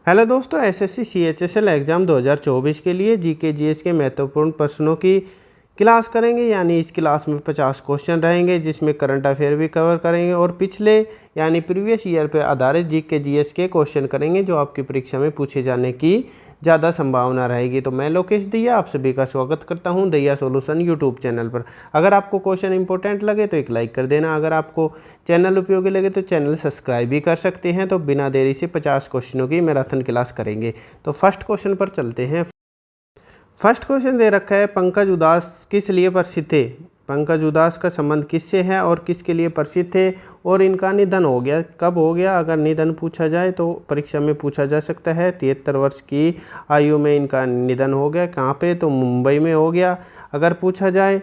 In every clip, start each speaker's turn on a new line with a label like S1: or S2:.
S1: Hello दोस्तों, SSC CHSL exam 2024 के लिए जीके जीएस के महत्वपूर्ण प्रश्नों की क्लास करेंगे। यानी इस क्लास में 50 क्वेश्चन रहेंगे, जिसमें करंट अफेयर भी कवर करेंगे और पिछले यानी प्रीवियस ईयर पे आधारित जीके जीएस के क्वेश्चन करेंगे, जो आपकी परीक्षा में पूछे जाने की ज़्यादा संभावना रहेगी। तो मैं लोकेश दैया आप सभी का स्वागत करता हूं दैया सॉल्यूशन यूट्यूब चैनल पर। अगर आपको क्वेश्चन इंपॉर्टेंट लगे तो एक लाइक कर देना। अगर आपको चैनल उपयोगी लगे तो चैनल सब्सक्राइब भी कर सकते हैं। तो बिना देरी से 50 क्वेश्चनों की मैराथन क्लास करेंगे। तो फर्स्ट क्वेश्चन पर चलते हैं। फर्स्ट क्वेश्चन दे रखा है, पंकज उदास किस लिए प्रसिद्ध थे? पंकज उदास का संबंध किससे है और किसके लिए प्रसिद्ध थे और इनका निधन हो गया, कब हो गया? अगर निधन पूछा जाए तो परीक्षा में पूछा जा सकता है। 73 वर्ष की आयु में इनका निधन हो गया। कहाँ पे? तो मुंबई में हो गया। अगर पूछा जाए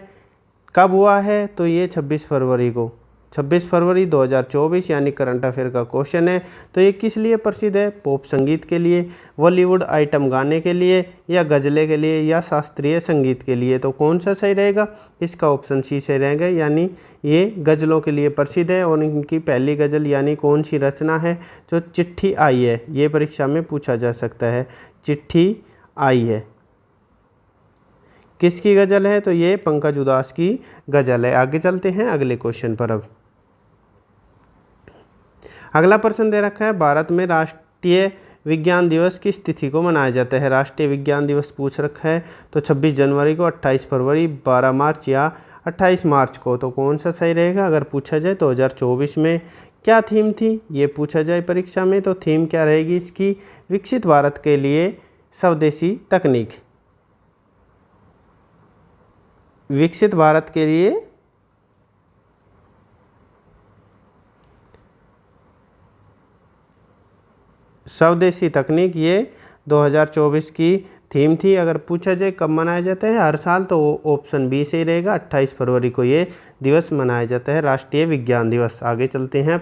S1: कब हुआ है तो ये 26 फरवरी को, 26 फरवरी 2024 यानी करंट अफेयर का क्वेश्चन है। तो ये किस लिए प्रसिद्ध है? पॉप संगीत के लिए, बॉलीवुड आइटम गाने के लिए, या गज़लें के लिए, या शास्त्रीय संगीत के लिए? तो कौन सा सही रहेगा? इसका ऑप्शन सी सही रहेगा। यानी ये गज़लों के लिए प्रसिद्ध है। और इनकी पहली गज़ल यानी कौन सी रचना है? जो चिट्ठी आई है, ये परीक्षा में पूछा जा सकता है। चिट्ठी आई है किसकी गज़ल है? तो ये पंकज उदास की गज़ल है। आगे चलते हैं अगले क्वेश्चन पर। अब अगला प्रश्न दे रखा है, भारत में राष्ट्रीय विज्ञान दिवस किस तिथि को मनाया जाता है? राष्ट्रीय विज्ञान दिवस पूछ रखा है। तो 26 जनवरी को, 28 फरवरी, 12 मार्च या 28 मार्च को? तो कौन सा सही रहेगा? अगर पूछा जाए 2024 में क्या थीम थी, ये पूछा जाए परीक्षा में, तो थीम क्या रहेगी इसकी? विकसित भारत के लिए स्वदेशी तकनीक। विकसित भारत के लिए स्वदेशी तकनीक, ये 2024 की थीम थी। अगर पूछा जाए कब मनाया जाता है हर साल, तो ऑप्शन बी सही रहेगा। 28 फरवरी को ये दिवस मनाया जाता है, राष्ट्रीय विज्ञान दिवस। आगे चलते हैं।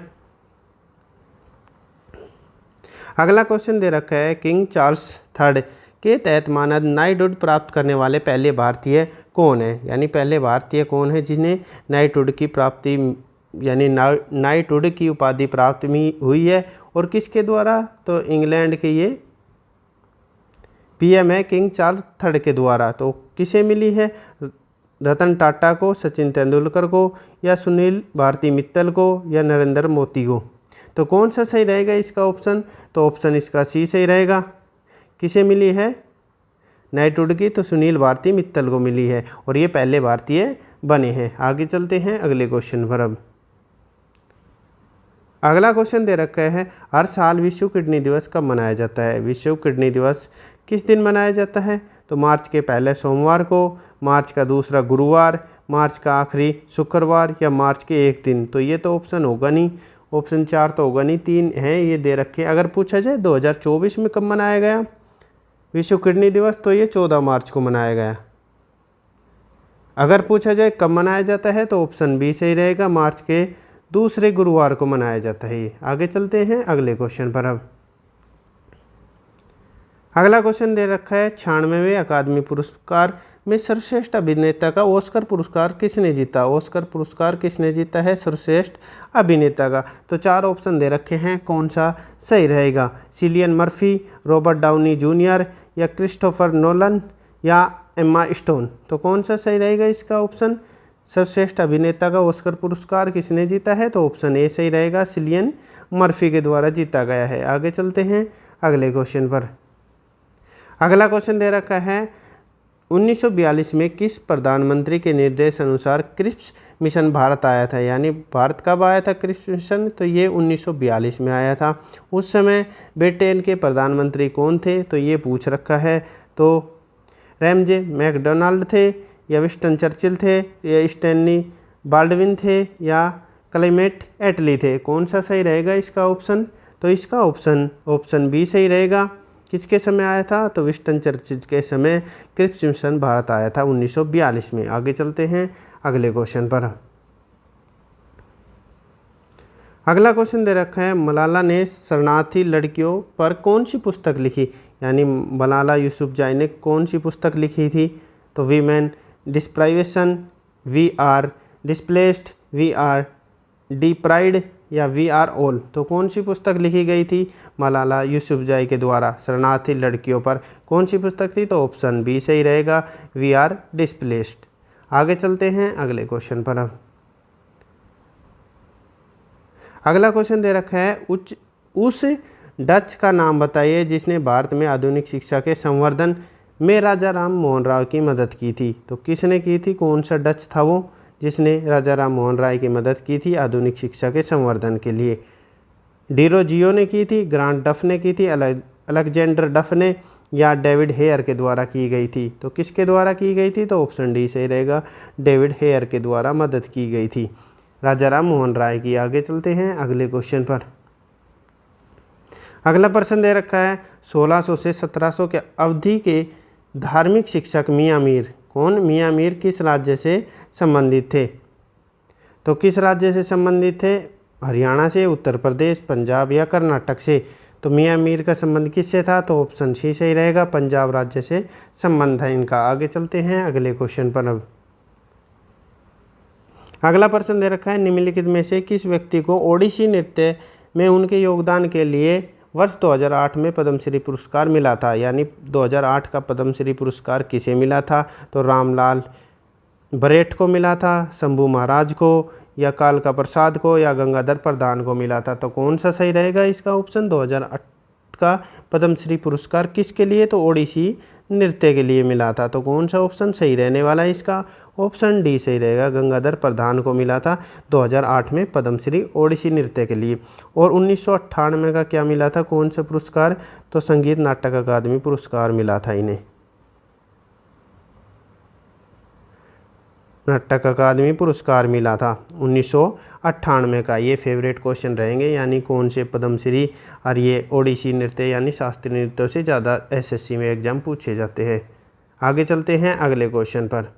S1: अगला क्वेश्चन दे रखा है, किंग चार्ल्स III के तहत मानद नाइटहुड प्राप्त करने वाले पहले भारतीय कौन है? यानी पहले भारतीय कौन है जिन्हें नाइटहुड की प्राप्ति यानी नाइटहुड की उपाधि प्राप्त हुई है और किसके द्वारा? तो इंग्लैंड के ये पीएम है किंग चार्ल्स III के द्वारा। तो किसे मिली है? रतन टाटा को, सचिन तेंदुलकर को, या सुनील भारती मित्तल को, या नरेंद्र मोदी को? तो कौन सा सही रहेगा इसका ऑप्शन? तो ऑप्शन इसका सी सही रहेगा। किसे मिली है नाइटहुड की? तो सुनील भारती मित्तल को मिली है और ये पहले भारतीय बने हैं। आगे चलते हैं अगले क्वेश्चन पर। अब अगला क्वेश्चन दे रखा है, हर साल विश्व किडनी दिवस कब मनाया जाता है? विश्व किडनी दिवस किस दिन मनाया जाता है? तो मार्च के पहले सोमवार को, मार्च का दूसरा गुरुवार, मार्च का आखिरी शुक्रवार, या मार्च के एक दिन? तो ये तो ऑप्शन होगा नहीं, ऑप्शन 4 तो होगा नहीं, 3 हैं ये दे रखे हैं। अगर पूछा जाए 2024 में कब मनाया गया विश्व किडनी दिवस, तो ये 14 मार्च को मनाया गया। अगर पूछा जाए कब मनाया जाता है, तो ऑप्शन बी सही रहेगा, मार्च के दूसरे गुरुवार को मनाया जाता है। आगे चलते हैं अगले क्वेश्चन पर। अब अगला क्वेश्चन दे रखा है, 96वें अकादमी पुरस्कार में सर्वश्रेष्ठ अभिनेता का ऑस्कर पुरस्कार किसने जीता? ऑस्कर पुरस्कार किसने जीता है सर्वश्रेष्ठ अभिनेता का? तो 4 ऑप्शन दे रखे हैं, कौन सा सही रहेगा? Cillian Murphy, Robert Downey junior, या क्रिस्टोफर नोलन, या एम्मा स्टोन? तो कौन सा सही रहेगा इसका ऑप्शन? सर्वश्रेष्ठ अभिनेता का ऑस्कर पुरस्कार किसने जीता है? तो ऑप्शन ए सही रहेगा, सिलियन मर्फी के द्वारा जीता गया है। आगे चलते हैं अगले क्वेश्चन पर। अगला क्वेश्चन दे रखा है, 1942 में किस प्रधानमंत्री के निर्देश अनुसार क्रिप्स मिशन भारत आया था? यानी भारत कब आया था क्रिप्स मिशन? तो ये 1942 में आया था। उस समय ब्रिटेन के प्रधानमंत्री कौन थे? तो ये पूछ रखा है। तो रैमजे मैकडोनाल्ड थे, या विंस्टन चर्चिल थे, या स्टैनली बाल्डविन थे, या क्लेमेंट एटली थे? कौन सा सही रहेगा इसका ऑप्शन? तो इसका ऑप्शन बी सही रहेगा। किसके समय आया था? तो विंस्टन चर्चिल के समय क्रिप्स मिशन भारत आया था 1942 में। आगे चलते हैं अगले क्वेश्चन पर। अगला क्वेश्चन दे रखा है, मलाला ने शरणार्थी लड़कियों पर कौन सी पुस्तक लिखी? यानी मलाला यूसुफजई ने कौन सी पुस्तक लिखी थी? तो women deprivation, we are displaced, we are deprived, या वी आर ऑल, तो कौन सी पुस्तक लिखी गई थी? मलाला यूसुफजई के द्वारा शरणार्थी लड़कियों पर कौन सी पुस्तक थी? तो ऑप्शन बी सही रहेगा, वी आर डिस्प्लेस्ड। आगे चलते हैं अगले क्वेश्चन पर। अब अगला क्वेश्चन दे रखा है, उस डच का नाम बताइए जिसने भारत में आधुनिक शिक्षा के संवर्धन में राजा राम मोहन राय की मदद की थी। तो किसने की थी? कौन सा डच था वो जिसने राजा राम मोहन राय की मदद की थी आधुनिक शिक्षा के संवर्धन के लिए? डिरोजियो ने की थी, ग्रांट डफ ने की थी, अलेक्जेंडर डफ ने, या डेविड हेयर के द्वारा की गई थी? तो किसके द्वारा की गई थी? तो ऑप्शन डी सही रहेगा, डेविड हेयर के द्वारा मदद की गई थी राजा राम मोहन राय की। आगे चलते हैं अगले क्वेश्चन पर। अगला प्रश्न दे रखा है, 1600 से 1700 के अवधि के धार्मिक शिक्षक मियाँ मीर, कौन? मियाँ मीर किस राज्य से संबंधित थे? तो किस राज्य से संबंधित थे? हरियाणा से, उत्तर प्रदेश, पंजाब या कर्नाटक से? तो मियाँ मीर का संबंध किससे था? तो ऑप्शन सी सही रहेगा, पंजाब राज्य से संबंध है इनका। आगे चलते हैं अगले क्वेश्चन पर। अब अगला प्रश्न दे रखा है, निम्नलिखित में से किस व्यक्ति को ओडिसी नृत्य में उनके योगदान के लिए वर्ष 2008 में पद्मश्री पुरस्कार मिला था? यानी 2008 का पद्मश्री पुरस्कार किसे मिला था? तो रामलाल बरेठ को मिला था, शंभू महाराज को, या कालका प्रसाद को, या गंगाधर प्रधान को मिला था? तो कौन सा सही रहेगा इसका ऑप्शन? 2008 का पद्मश्री पुरस्कार किसके लिए? तो ओडिसी नृत्य के लिए मिला था। तो कौन सा ऑप्शन सही रहने वाला है इसका? ऑप्शन डी सही रहेगा, गंगाधर प्रधान को मिला था 2008 में पद्मश्री ओडिसी नृत्य के लिए। और 1998 का क्या मिला था, कौन सा पुरस्कार? तो संगीत नाटक अकादमी पुरस्कार मिला था इन्हें, नाटक अकादमी पुरस्कार मिला था 1998 का। ये फेवरेट क्वेश्चन रहेंगे, यानी कौन से पद्मश्री और ये ओडिसी नृत्य यानी शास्त्रीय नृत्यों से ज़्यादा एसएससी में एग्जाम पूछे जाते हैं। आगे चलते हैं अगले क्वेश्चन पर।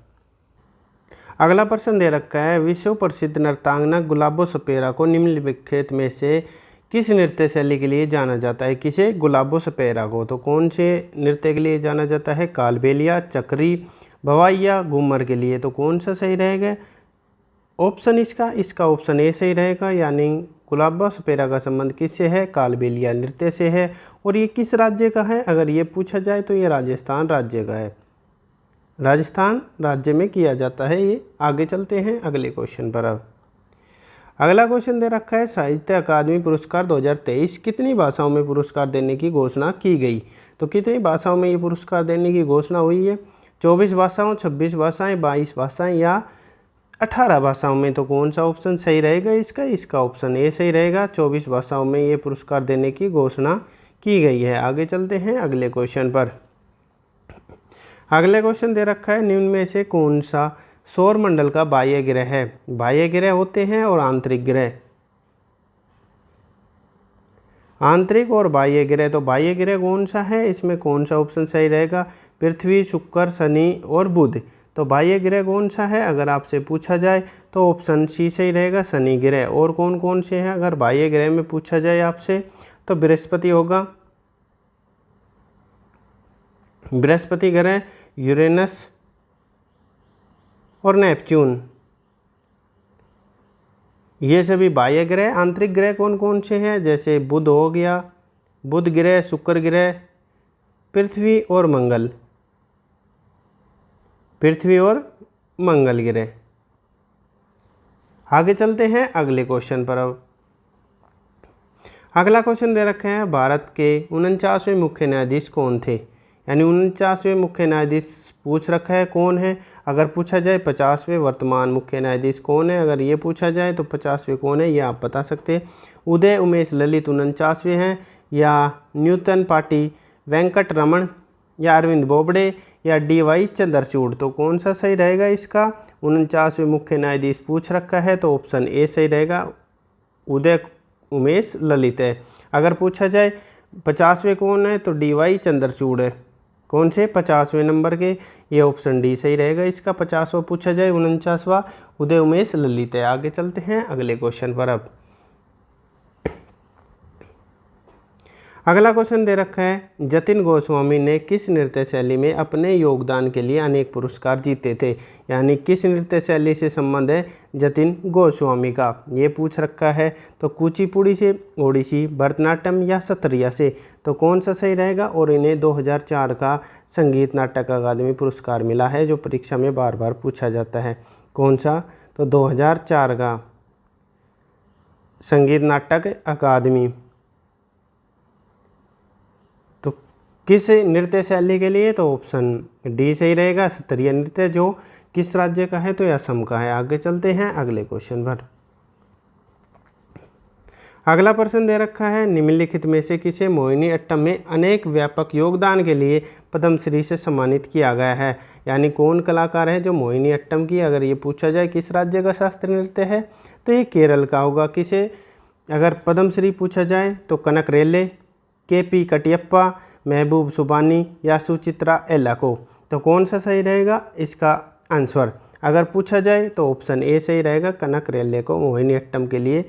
S1: अगला प्रश्न दे रखा है, विश्व प्रसिद्ध नर्तांगना गुलाबो सपेरा को निम्नलिखित में से किस नृत्य शैली के लिए जाना जाता है? किसे? गुलाबो सपेरा को। तो कौन से नृत्य के लिए जाना जाता है? कालबेलिया, चक्री, भवाइया, घूमर के लिए? तो कौन सा सही रहेगा ऑप्शन इसका ऑप्शन ए सही रहेगा, यानी गुलाबो सपेरा का संबंध किससे है? कालबेलिया नृत्य से है। और ये किस राज्य का है? अगर ये पूछा जाए तो ये राजस्थान राज्य का है, राजस्थान राज्य में किया जाता है ये। आगे चलते हैं अगले क्वेश्चन पर। अब अगला क्वेश्चन दे रखा है, साहित्य अकादमी पुरस्कार 2023 कितनी भाषाओं में पुरस्कार देने की घोषणा की गई? तो कितनी भाषाओं में ये पुरस्कार देने की घोषणा हुई है? 24 भाषाओं, 26 भाषाएं, 22 भाषाएं या 18 भाषाओं में? तो कौन सा ऑप्शन सही रहेगा इसका ऑप्शन ए सही रहेगा, 24 भाषाओं में ये पुरस्कार देने की घोषणा की गई है। आगे चलते हैं अगले क्वेश्चन पर। अगले क्वेश्चन दे रखा है, निम्न में से कौन सा सौर मंडल का बाह्य ग्रह है? बाह्य ग्रह होते हैं और आंतरिक ग्रह, आंतरिक और बाह्य ग्रह। तो बाह्य ग्रह कौन सा है? इसमें कौन सा ऑप्शन सही रहेगा? पृथ्वी, शुक्र, शनि और बुध। तो बाह्य ग्रह कौन सा है अगर आपसे पूछा जाए? तो ऑप्शन सी सही रहेगा, शनि ग्रह। और कौन कौन से हैं अगर बाह्य ग्रह में पूछा जाए आपसे? तो बृहस्पति होगा, बृहस्पति ग्रह, यूरेनस और नेपच्यून, ये सभी बाह्य ग्रह। आंतरिक ग्रह कौन कौन से हैं? जैसे बुध हो गया, बुध ग्रह, शुक्र ग्रह, पृथ्वी और मंगल, पृथ्वी और मंगल ग्रह। आगे चलते हैं अगले क्वेश्चन पर। अब अगला क्वेश्चन दे रखे हैं, भारत के 49वें मुख्य न्यायाधीश कौन थे? यानी 49वें मुख्य न्यायाधीश पूछ रखा है कौन है। अगर पूछा जाए 50वें वर्तमान मुख्य न्यायाधीश कौन है, अगर ये पूछा जाए तो 50वें कौन है ये आप बता सकते हैं। उदय उमेश ललित 49वें हैं, या न्यूटन पाटी वेंकट रमन, या अरविंद बोबडे, या DY चंद्रचूड़। तो कौन सा सही रहेगा इसका? 49वें मुख्य न्यायाधीश पूछ रखा है तो ऑप्शन ए सही रहेगा, उदय उमेश ललित है। अगर पूछा जाए 50वें कौन है तो DY चंद्रचूड़ है। कौन से? 50वें नंबर के, ये ऑप्शन डी सही रहेगा इसका। 50वां पूछा जाए, 49वां उदय उमेश ललित है। आगे चलते हैं अगले क्वेश्चन पर। अब अगला क्वेश्चन दे रखा है, जतिन गोस्वामी ने किस नृत्य शैली में अपने योगदान के लिए अनेक पुरस्कार जीते थे। यानी किस नृत्य शैली से संबंध है जतिन गोस्वामी का, ये पूछ रखा है। तो कुचिपुड़ी से, ओडिसी, भरतनाट्यम या सत्रिया से, तो कौन सा सही रहेगा। और इन्हें 2004 का संगीत नाटक अकादमी पुरस्कार मिला है, जो परीक्षा में बार बार पूछा जाता है। कौन सा, तो 2004 का संगीत नाटक अकादमी। तो किस नृत्य शैली के लिए, तो ऑप्शन डी सही रहेगा, सत्रिय नृत्य, जो किस राज्य का है, तो यह असम का है। आगे चलते हैं अगले क्वेश्चन पर। अगला प्रश्न दे रखा है, निम्नलिखित में से किसे मोहिनी अट्टम में अनेक व्यापक योगदान के लिए पद्मश्री से सम्मानित किया गया है। यानी कौन कलाकार है जो मोहिनी अट्टम की, अगर ये पूछा जाए किस राज्य का शास्त्रीय नृत्य है, तो ये केरल का होगा। किसे अगर पद्मश्री पूछा जाए तो कनक रेले, के.पी. कटियप्पा, महबूब सुबानी या सुचित्रा एल्लाको, तो कौन सा सही रहेगा इसका आंसर। अगर पूछा जाए तो ऑप्शन ए सही रहेगा, कनक रेले को मोहिनी अट्टम के लिए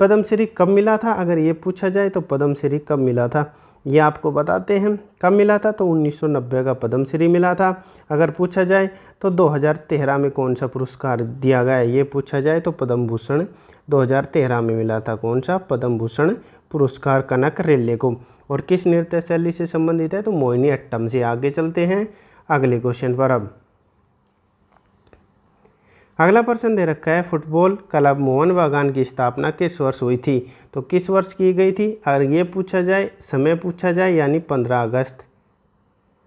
S1: पद्मश्री कब मिला था। अगर ये पूछा जाए तो पद्मश्री कब मिला था, ये आपको बताते हैं। कब मिला था, तो 1990 का पद्मश्री मिला था। अगर पूछा जाए तो 2013 में कौन सा पुरस्कार दिया गया है, ये पूछा जाए तो पद्म भूषण 2013 में मिला था। कौन सा, पद्म भूषण पुरस्कार कनक रेले को। और किस नृत्य शैली से संबंधित है, तो मोहिनी अट्टम से। आगे चलते हैं अगले क्वेश्चन पर। अब अगला प्रश्न दे रखा है, फुटबॉल क्लब मोहन बागान की स्थापना किस वर्ष हुई थी। तो किस वर्ष की गई थी, अगर ये पूछा जाए, समय पूछा जाए, यानी 15 अगस्त।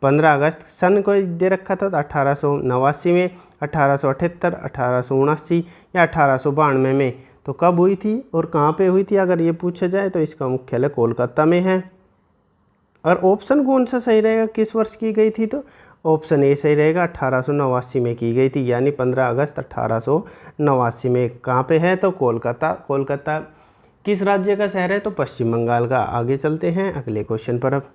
S1: 15 अगस्त सन को दे रखा था, तो 1889 में, 1878, 1879 या 1892 में, तो कब हुई थी और कहाँ पे हुई थी। अगर ये पूछा जाए तो इसका मुख्यालय कोलकाता में है। और ऑप्शन कौन सा सही रहेगा, किस वर्ष की गई थी, तो ऑप्शन ए सही रहेगा, 1889 में की गई थी। यानी 15 अगस्त 1889 में। कहाँ पे है, तो कोलकाता। कोलकाता किस राज्य का शहर है, तो पश्चिम बंगाल का। आगे चलते हैं अगले क्वेश्चन पर। अब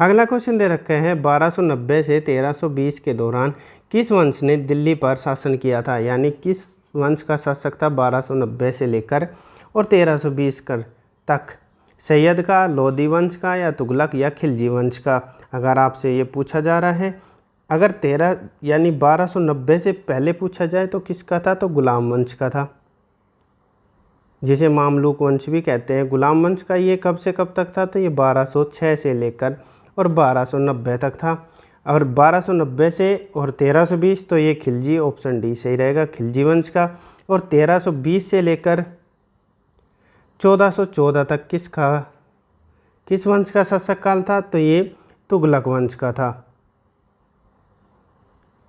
S1: अगला क्वेश्चन दे रखा है, 1290 से 1320 के दौरान किस वंश ने दिल्ली पर शासन किया था। यानी किस वंश का शासक था 1290 से लेकर और 1320 तक। सैयद का, लोधी वंश का, या तुगलक या खिलजी वंश का। अगर आपसे ये पूछा जा रहा है, अगर 1290 से पहले पूछा जाए तो किसका था, तो गुलाम वंश का था, जिसे मामलुक वंश भी कहते हैं। गुलाम वंश का ये कब से कब तक था, तो ये 1206 से लेकर और 1290 तक था। और 1290 से और 1320, तो ये खिलजी, ऑप्शन डी सही रहेगा, खिलजी वंश का। और 1320 से लेकर 1414 तक किस वंश का शासक काल था, तो ये तुगलक वंश का था।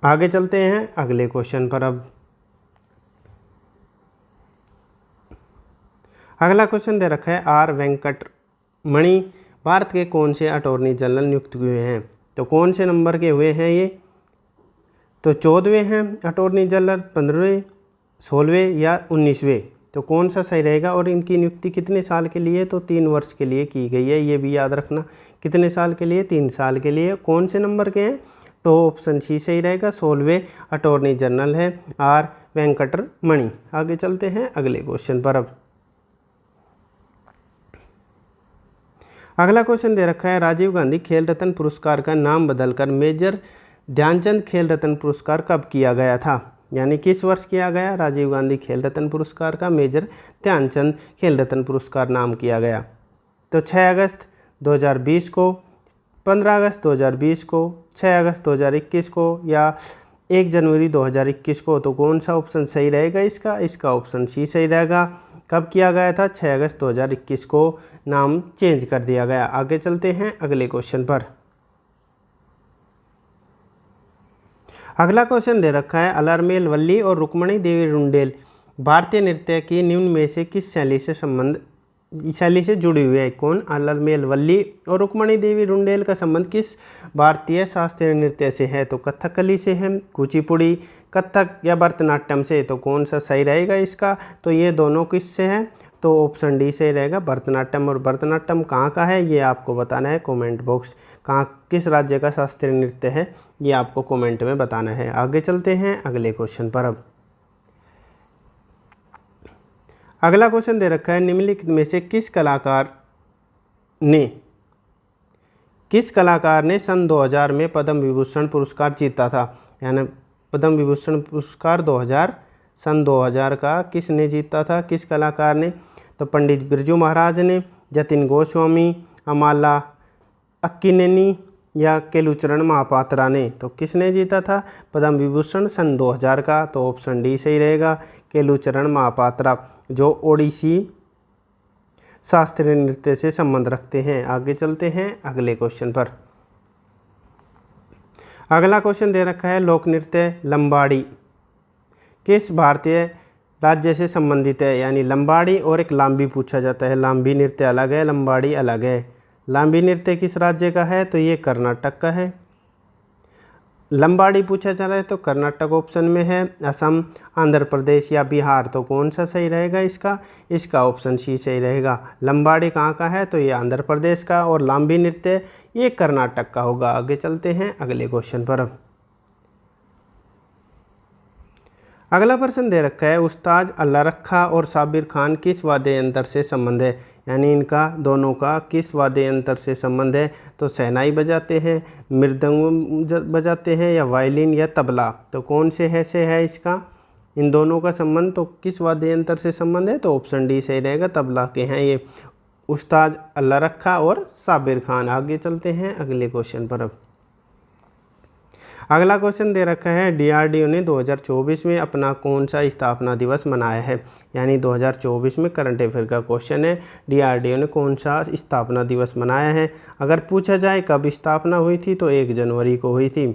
S1: आगे चलते हैं अगले क्वेश्चन पर। अब अगला क्वेश्चन दे रखा है, आर वेंकटमणि भारत के कौन से अटॉर्नी जनरल नियुक्त हुए हैं। तो कौन से नंबर के हुए हैं ये, तो 14वें हैं अटॉर्नी जनरल, 15वें, 16वें या 19वें, तो कौन सा सही रहेगा। और इनकी नियुक्ति कितने साल के लिए, तो 3 वर्ष के लिए की गई है, ये भी याद रखना। कितने साल के लिए, 3 साल के लिए। कौन से नंबर के हैं, तो ऑप्शन सी सही रहेगा, 16वें अटॉर्नी जनरल है आर वेंकटरमणि। आगे चलते हैं अगले क्वेश्चन पर। अब अगला क्वेश्चन दे रखा है, राजीव गांधी खेल रत्न पुरस्कार का नाम बदलकर मेजर ध्यानचंद खेल रत्न पुरस्कार कब किया गया था। यानी किस वर्ष किया गया, राजीव गांधी खेल रत्न पुरस्कार का मेजर ध्यानचंद खेल रत्न पुरस्कार नाम किया गया। तो 6 अगस्त 2020 को, 15 अगस्त 2020 को, 6 अगस्त 2021 को या 1 जनवरी 2021 को। तो कौन सा ऑप्शन सही रहेगा इसका ऑप्शन सी सही रहेगा। कब किया गया था, 6 अगस्त 2021 को नाम चेंज कर दिया गया। आगे चलते हैं अगले क्वेश्चन पर। अगला क्वेश्चन दे रखा है, अलरमेल वल्ली और रुक्मणी देवी रुंडेल भारतीय नृत्य की निम्न में से किस शैली से जुड़ी हुई है। कौन, अलरमेल वल्ली और रुक्मणी देवी रुंडेल का संबंध किस भारतीय शास्त्रीय नृत्य से है। तो कथकली से है, कुचिपुड़ी, कथक या भरतनाट्यम से। तो कौन सा सही रहेगा इसका, तो ये दोनों किस से हैं, तो ऑप्शन डी से रहेगा, भरतनाट्यम। और भरतनाट्यम कहाँ का है ये आपको बताना है कमेंट बॉक्स, किस राज्य का शास्त्रीय नृत्य है ये आपको कमेंट में बताना है। आगे चलते हैं अगले क्वेश्चन पर। अब अगला क्वेश्चन दे रखा है, निम्नलिखित में से किस कलाकार ने किस कलाकार ने सन 2000 में पद्म विभूषण पुरस्कार जीता था? यानी पद्म विभूषण पुरस्कार 2000 सन 2000 का किसने जीता था, किस कलाकार ने? तो पंडित बिरजू महाराज ने, जतिन गोस्वामी, अमाला अक्किनेनी या केलुचरण महापात्रा ने। तो किसने जीता था पद्म विभूषण सन 2000 का? तो ऑप्शन डी सही रहेगा, केलुचरण महापात्रा, जो ओडिसी शास्त्रीय नृत्य से संबंध रखते हैं। आगे चलते हैं अगले क्वेश्चन पर। अगला क्वेश्चन दे रखा है, लोक नृत्य लंबाड़ी किस भारतीय राज्य से संबंधित है? यानी लंबाड़ी और एक लांबी पूछा जाता है। लांबी नृत्य अलग है, लंबाड़ी अलग है। लांबी नृत्य किस राज्य का है? तो ये कर्नाटक का है। लंबाड़ी पूछा जा रहा है तो कर्नाटक ऑप्शन में है। असम, आंध्र प्रदेश या बिहार, तो कौन सा सही रहेगा इसका? इसका ऑप्शन सी सही रहेगा। लंबाड़ी कहाँ का है? तो ये आंध्र प्रदेश का, और लांबी नृत्य ये कर्नाटक का होगा। आगे चलते हैं अगले क्वेश्चन पर। अब अगला प्रश्न दे रखा है, उस्ताद अल्लाह रखा और साबिर खान किस वाद्य यंत्र से संबंध है? यानी इनका दोनों का किस वाद्य यंत्र से संबंध है? तो शहनाई बजाते हैं, मृदंग बजाते हैं, या वायलिन या तबला, तो कौन से है इसका इन दोनों का संबंध? तो किस वाद्य यंत्र से संबंध है? तो ऑप्शन डी सही रहेगा, तबला के हैं ये उस्ताद अल्लाह रखा और साबिर खान। आगे चलते हैं अगले क्वेश्चन पर। अब अगला क्वेश्चन दे रखा है, डीआरडीओ ने 2024 में अपना कौन सा स्थापना दिवस मनाया है? यानी 2024 में करंट अफेयर का क्वेश्चन है, डीआरडीओ ने कौन सा स्थापना दिवस मनाया है? अगर पूछा जाए कब स्थापना हुई थी तो 1 जनवरी को हुई थी,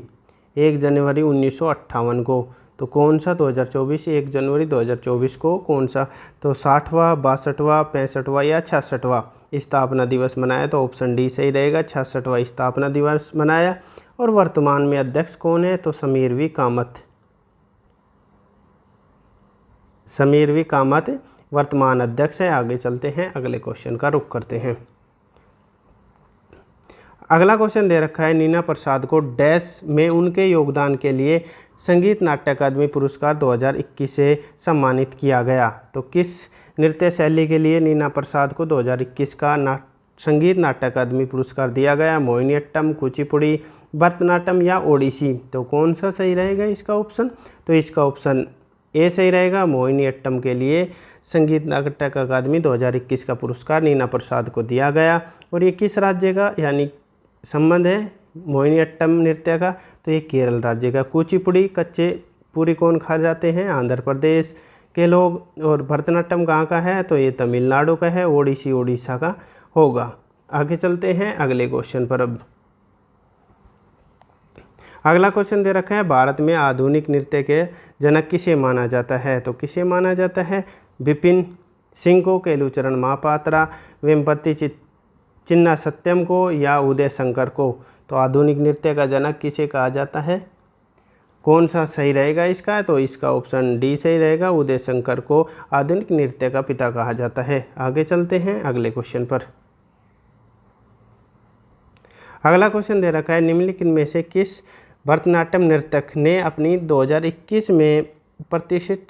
S1: 1 जनवरी 1958 को। तो कौन सा 2024 1 जनवरी 2024 को कौन सा? तो 60वां, 62वां, 65वां या 66वां स्थापना दिवस मनाया? तो ऑप्शन डी सही रहेगा, 66वां स्थापना दिवस मनाया। और वर्तमान में अध्यक्ष कौन है? तो समीर वी कामत, समीर वी कामत वर्तमान अध्यक्ष है। आगे चलते हैं अगले क्वेश्चन का रुख करते हैं। अगला क्वेश्चन दे रखा है, नीना प्रसाद को डैश में उनके योगदान के लिए संगीत नाट्य अकादमी पुरस्कार 2021 से सम्मानित किया गया? तो किस नृत्य शैली के लिए नीना प्रसाद को 2021 का संगीत नाट्य अकादमी पुरस्कार दिया गया? मोहिनीअट्टम, कुचिपुड़ी, भरतनाट्यम या ओडिसी, तो कौन सा सही रहेगा इसका ऑप्शन? तो इसका ऑप्शन ए सही रहेगा, मोहिनीअट्टम के लिए संगीत नाट्य अकादमी 2021 का पुरस्कार नीना प्रसाद को दिया गया। और ये किस राज्य का यानी संबंध है मोहिनीअट्टम नृत्य का? तो ये केरल राज्य का। कुचिपुड़ी कच्चे पूरी कौन खा जाते हैं? आंध्र प्रदेश के लोग। और भरतनाट्यम कहाँ का है? तो ये तमिलनाडु का है। ओडिसी उड़ीसा का होगा। आगे चलते हैं अगले क्वेश्चन पर। अब अगला क्वेश्चन दे रखा है, भारत में आधुनिक नृत्य के जनक किसे माना जाता है? तो किसे माना जाता है? विपिन सिंह को, केलुचरण महापात्रा, वेम्पति चिन्ना सत्यम को या उदय शंकर को? तो आधुनिक नृत्य का जनक किसे कहा जाता है? कौन सा सही रहेगा इसका? तो इसका ऑप्शन डी सही रहेगा, उदय शंकर को आधुनिक नृत्य का पिता कहा जाता है। आगे चलते हैं अगले क्वेश्चन पर। अगला क्वेश्चन दे रखा है, निम्नलिखित में से किस भरतनाट्यम नर्तक ने अपनी 2021 में प्रतिष्ठित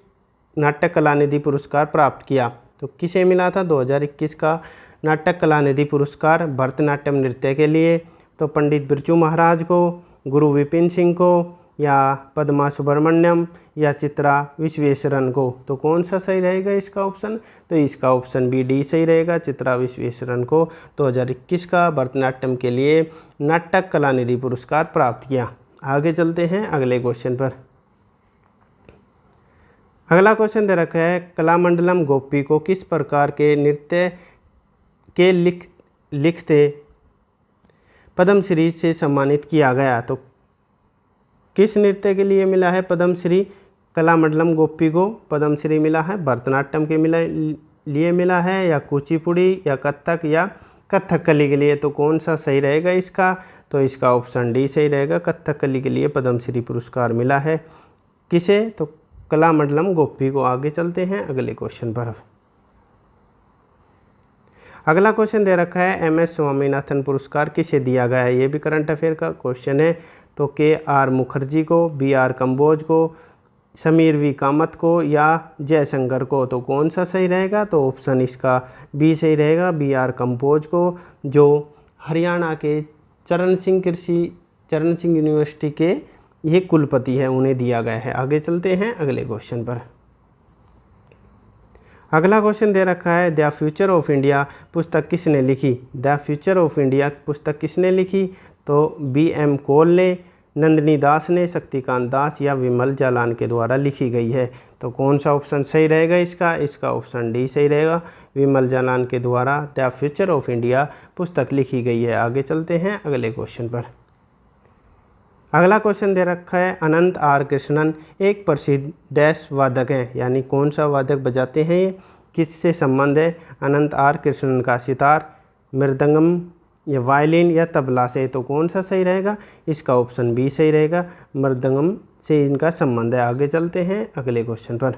S1: नाट्य कलानिधि पुरस्कार प्राप्त किया? तो किसे मिला था 2021 का नाटक कलानिधि पुरस्कार भरतनाट्यम नृत्य के लिए? तो पंडित बिरजू महाराज को, गुरु विपिन सिंह को, या पद्मा सुब्रमण्यम या चित्रा विश्वेश्वरन को? तो कौन सा सही रहेगा इसका ऑप्शन? तो इसका ऑप्शन बी डी सही रहेगा, चित्रा विश्वेश्वरन को 2021 का भरतनाट्यम के लिए नाटक कलानिधि पुरस्कार प्राप्त किया। आगे चलते हैं अगले क्वेश्चन पर। अगला क्वेश्चन दे रखा है, कलामंडलम गोपी को किस प्रकार के नृत्य के लिखते पद्मश्री से सम्मानित किया गया? तो किस नृत्य के लिए मिला है पद्मश्री? कलामंडलम गोपी को पद्मश्री मिला है भरतनाट्यम के लिए मिला है, या कुचिपुड़ी या कथक या कथकली के लिए? तो कौन सा सही रहेगा इसका? तो इसका ऑप्शन डी सही रहेगा, कथकली के लिए पद्मश्री पुरस्कार मिला है। किसे? तो कलामंडलम गोपी को। आगे चलते हैं अगले क्वेश्चन पर। अगला क्वेश्चन दे रखा है, एमएस स्वामीनाथन पुरस्कार किसे दिया गया है? ये भी करंट अफेयर का क्वेश्चन है। तो के आर मुखर्जी को, बी आर कंबोज को, समीर वी कामत को या जयशंकर को, तो कौन सा सही रहेगा? तो ऑप्शन इसका बी सही रहेगा, बी आर कंपोज को, जो हरियाणा के चरण सिंह यूनिवर्सिटी के ये कुलपति है, उन्हें दिया गया है। आगे चलते हैं अगले क्वेश्चन पर। अगला क्वेश्चन दे रखा है, द फ्यूचर ऑफ इंडिया पुस्तक किसने लिखी? द फ्यूचर ऑफ इंडिया पुस्तक किसने लिखी? तो बी एम कौल ने, नंदिनी दास ने, शक्तिकांत दास या विमल जालान के द्वारा लिखी गई है। तो कौन सा ऑप्शन सही रहेगा इसका? इसका ऑप्शन डी सही रहेगा, विमल जालान के द्वारा द फ्यूचर ऑफ इंडिया पुस्तक लिखी गई है। आगे चलते हैं अगले क्वेश्चन पर। अगला क्वेश्चन दे रखा है, अनंत आर कृष्णन एक प्रसिद्ध डैश वादक हैं, यानी कौन सा वादक बजाते हैं ये, किससे संबंध है अनंत आर कृष्णन का? सितार, मृदंगम या वायलिन या तबला से, तो कौन सा सही रहेगा? इसका ऑप्शन बी सही रहेगा, मृदंगम से इनका संबंध है। आगे चलते हैं अगले क्वेश्चन पर।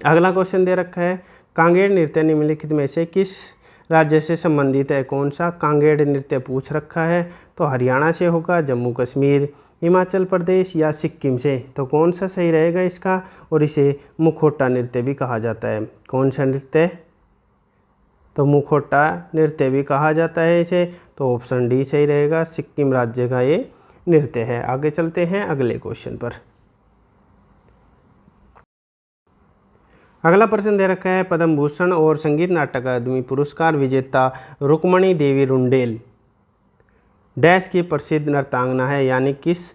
S1: अगला क्वेश्चन दे रखा है, कांगेड़ नृत्य निम्नलिखित में से किस राज्य से संबंधित है? कौन सा कांगेड़ नृत्य पूछ रखा है? तो हरियाणा से होगा, जम्मू कश्मीर, हिमाचल प्रदेश या सिक्किम से, तो कौन सा सही रहेगा इसका? और इसे मुखौटा नृत्य भी कहा जाता है। कौन सा नृत्य? तो मुखौटा नृत्य भी कहा जाता है इसे, तो ऑप्शन डी सही रहेगा, सिक्किम राज्य का ये नृत्य है। आगे चलते हैं अगले क्वेश्चन पर। अगला प्रश्न दे रखा है, पद्म भूषण और संगीत नाटक अकादमी पुरस्कार विजेता रुक्मणी देवी रुंडेल डैश की प्रसिद्ध नर्तांगना है, यानी किस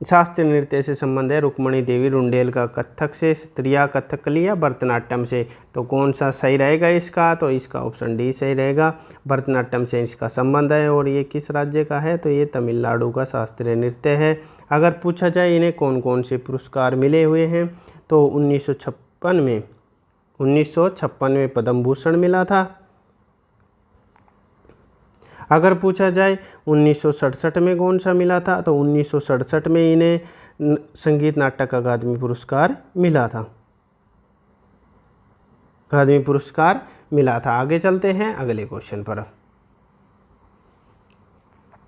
S1: शास्त्रीय नृत्य से संबंध है रुक्मणी देवी रुंडेल का? कथक से, सत्रिया, कथकली या भरतनाट्यम से, तो कौन सा सही रहेगा इसका? तो इसका ऑप्शन डी सही रहेगा, भरतनाट्यम से इसका संबंध है। और ये किस राज्य का है? तो ये तमिलनाडु का शास्त्रीय नृत्य है। अगर पूछा जाए इन्हें कौन कौन से पुरस्कार मिले हुए हैं, तो 1956 में पद्म भूषण मिला था। अगर पूछा जाए 1967 में कौन सा मिला था, तो 1967 में इन्हें संगीत नाटक अकादमी पुरस्कार मिला था, अकादमी पुरस्कार मिला था। आगे चलते हैं अगले क्वेश्चन पर।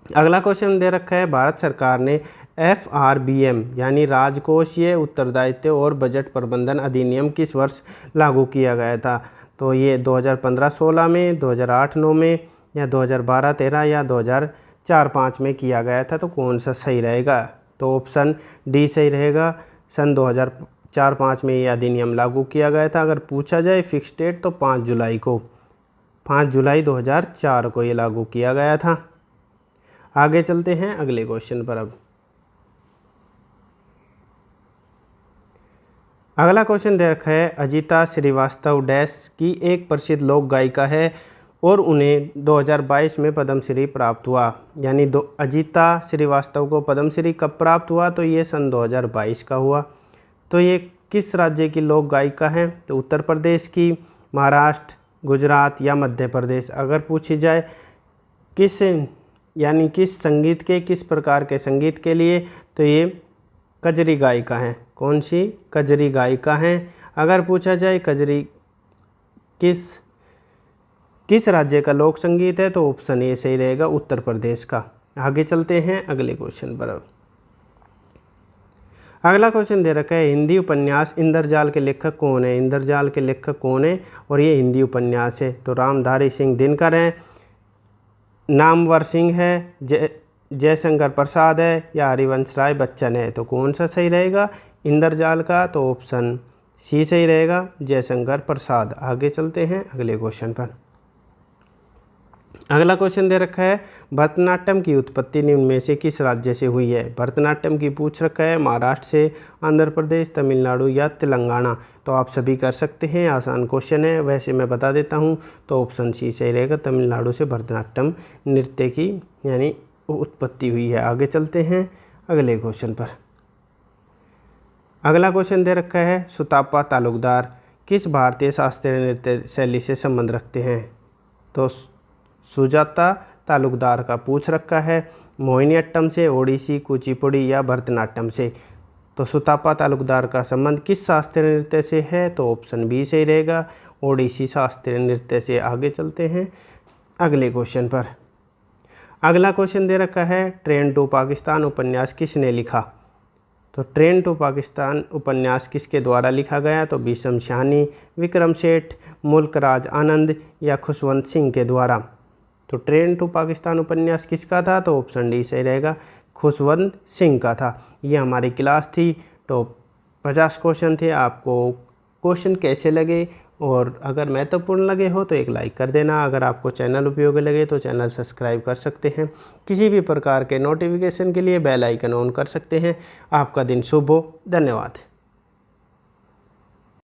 S1: अगला क्वेश्चन दे रखा है, भारत सरकार ने FRBM यानी राजकोषीय उत्तरदायित्व और बजट प्रबंधन अधिनियम किस वर्ष लागू किया गया था? तो ये 2015-16 में, 2008-9 में या 2012-13 या 2004-5 में किया गया था, तो कौन सा सही रहेगा? तो ऑप्शन डी सही रहेगा, सन 2004-5 में यह अधिनियम लागू किया गया था। अगर पूछा जाए फिक्स डेट, तो 5 जुलाई 2004 को ये लागू किया गया था। आगे चलते हैं अगले क्वेश्चन पर। अब अगला क्वेश्चन दे रखा है, अजिता श्रीवास्तव डैश की एक प्रसिद्ध लोक गायिका है और उन्हें 2022 में पद्मश्री प्राप्त हुआ, यानी अजिता श्रीवास्तव को पद्मश्री कब प्राप्त हुआ? तो ये सन 2022 का हुआ। तो ये किस राज्य की लोक गायिका हैं? तो उत्तर प्रदेश की, महाराष्ट्र, गुजरात या मध्य प्रदेश। अगर पूछी जाए किस यानी किस संगीत के, किस प्रकार के संगीत के लिए, तो ये कजरी गायिका हैं। कौन सी? कजरी गायिका हैं। अगर पूछा जाए कजरी किस राज्य का लोक संगीत है, तो ऑप्शन ए सही रहेगा, उत्तर प्रदेश का। आगे चलते हैं अगले क्वेश्चन पर। अगला क्वेश्चन दे रखा है, हिंदी उपन्यास इंद्रजाल के लेखक कौन है? इंद्रजाल के लेखक कौन है और ये हिंदी उपन्यास है? तो रामधारी सिंह दिनकर हैं, नामवर सिंह है, जयशंकर प्रसाद है या हरिवंश राय बच्चन है, तो कौन सा सही रहेगा इंद्रजाल का? तो ऑप्शन सी सही रहेगा, जयशंकर प्रसाद। आगे चलते हैं अगले क्वेश्चन पर। अगला क्वेश्चन दे रखा है, भरतनाट्यम की उत्पत्ति निम्न में से किस राज्य से हुई है? भरतनाट्यम की पूछ रखा है महाराष्ट्र से, आंध्र प्रदेश, तमिलनाडु या तेलंगाना। तो आप सभी कर सकते हैं, आसान क्वेश्चन है, वैसे मैं बता देता हूं, तो ऑप्शन सी सही रहेगा, तमिलनाडु से भरतनाट्यम नृत्य की यानी उत्पत्ति हुई है। आगे चलते हैं अगले क्वेश्चन पर। अगला क्वेश्चन दे रखा है, सुतापा तालुकदार किस भारतीय शास्त्रीय नृत्य शैली से संबंध रखते हैं? तो सुजाता तालुकदार का पूछ रखा है, मोहिनीअट्टम से, ओडिसी, कुचिपुड़ी या भरतनाट्यम से। तो सुतापा तालुकदार का संबंध किस शास्त्रीय नृत्य से है? तो ऑप्शन बी सही रहेगा, ओडिसी शास्त्रीय नृत्य से। आगे चलते हैं अगले क्वेश्चन पर। अगला क्वेश्चन दे रखा है, ट्रेन टू पाकिस्तान उपन्यास किसने लिखा? तो ट्रेन टू पाकिस्तान उपन्यास किसके द्वारा लिखा गया? तो भीषम शाहनी, विक्रम सेठ, मुल्क राज आनंद या खुशवंत सिंह के द्वारा। तो ट्रेन टू पाकिस्तान उपन्यास किसका था? तो ऑप्शन डी सही रहेगा, खुशवंत सिंह का था। ये हमारी क्लास थी। तो 50 क्वेश्चन थे। आपको क्वेश्चन कैसे लगे और अगर महत्वपूर्ण लगे हो तो एक लाइक कर देना। अगर आपको चैनल उपयोगी लगे तो चैनल सब्सक्राइब कर सकते हैं। किसी भी प्रकार के नोटिफिकेशन के लिए बेल आइकन ऑन कर सकते हैं। आपका दिन शुभ हो। धन्यवाद।